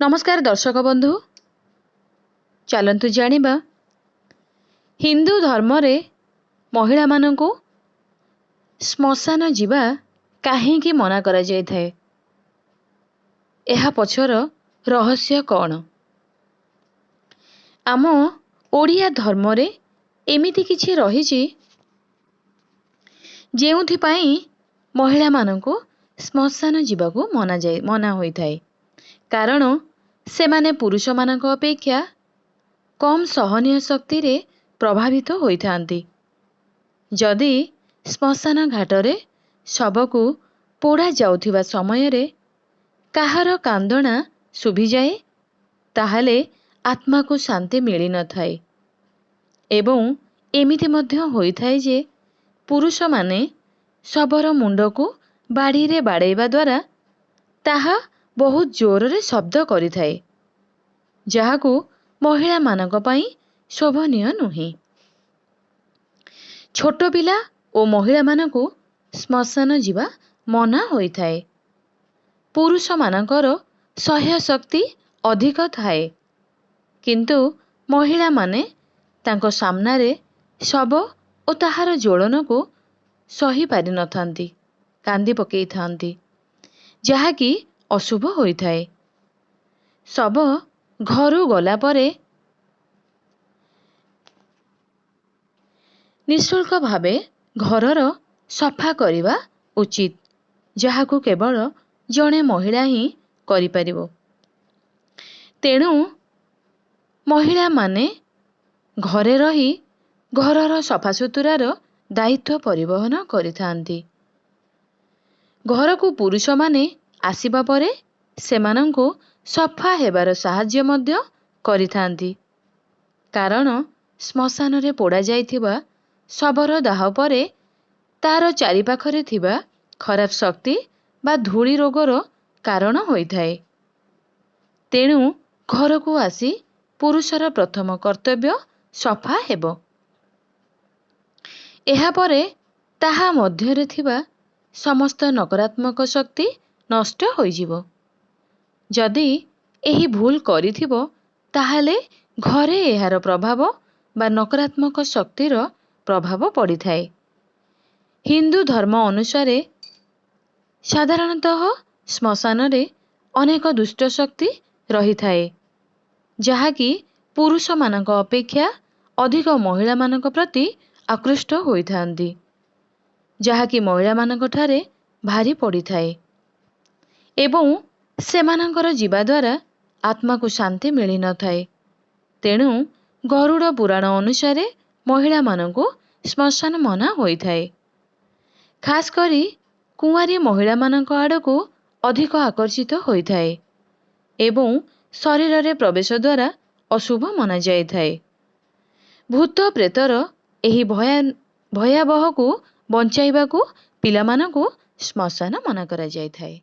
नमस्कार दर्शक बंधु, चलतु जानिबा हिंदू धर्म रे महिला मानंको श्मशान जीवा काहेकि मना करा जाय थाए। एहा पछर रहस्य कौन? आम ओडिया धर्म रे एमिति किछि रहिछि जेउथि पई महिला मानंको श्मशान जीवाको मना होई थाए। कारण सेमाने पुरुष मानक अपेक्षा कम सहनीय शक्ति रे प्रभावित होइथांती। जदि श्मशान घाटरे शबकु पोड़ा जाउथिबा समय रे काहार कांदणा शुभि जाए ताहाले आत्मा को शांति मिली न थाए। एवं एमिति मध्य होई थाए जे पुरुष माने शबर मुंड को बाड़ी रे बाड़ेबा द्वारा ताहा बहुत जोर रे शब्द करि थाए, जाहाकू महिला मानक पई शोभनीय नुहे। छोट पिला ओ महिला मानकू श्मशान जीवा मना होई थाए। पुरुष मानकर सह्य शक्ति अधिक थाए, किंतु महिला माने तांको सामना रे शब ओ ताहार ज्वलन को सही पारि न थांती, कांदी पकेई थांती, जाहाकि अशुभ होई थाए। शब घरू गला परे निःशुल्क भावे घरर सफा करिबा उचित, जाहाकू केवल जणे महिला ही करि परिबो। तेणु महिला माने घरे रही घरर सफासुतुरार दायित्व परिवहन करिथांती। घरकू पुरुष माने आसिबा परे सेमानंको सफा हेबार साहाय्य मध्य करिथांती। कारण श्मशान रे पोड़ा जाइथिबा शबर दाह परे तार चारिपाखरे थिबा खराब शक्ति बा धूली रोगर कारण होई थाए। तेणु घरकू आसी पुरुषर प्रथम कर्तव्य सफा हेबो। एहा परे ताहा मध्यरे थिबा समस्त नकारात्मक शक्ति नष्ट होइजिबो। जदि एही भूल करिथिबो ताहाले घरे एहार प्रभाव बा नकारात्मक शक्तिर प्रभाव पड़ी थाए। हिंदू धर्म अनुसारे साधारणतः श्मशान रे अनेक दुष्ट शक्ति रही थाए, जाहाकि पुरुष मानक अपेक्षा अधिक महिला मानक प्रति आकृष्ट होई थांती, जाहाकि महिला मानक ठारे भारी पड़ी थाए। एवं सेमानंकर जीवा द्वारा आत्मा को शांति मिली न थाए। तेणु गरुड़ पुराण अनुसारे महिला मानंको श्मशान मना होई थाए। खास करी कुंवारी महिला मानंक आड़को अधिक आकर्षित होई थाए एवं शरीर रे प्रवेश द्वारा अशुभ मना जाय थाए। भूत प्रेतर एही भयावह को बंचाइबा को पिला मानंको श्मशान मना करा जाय थाए।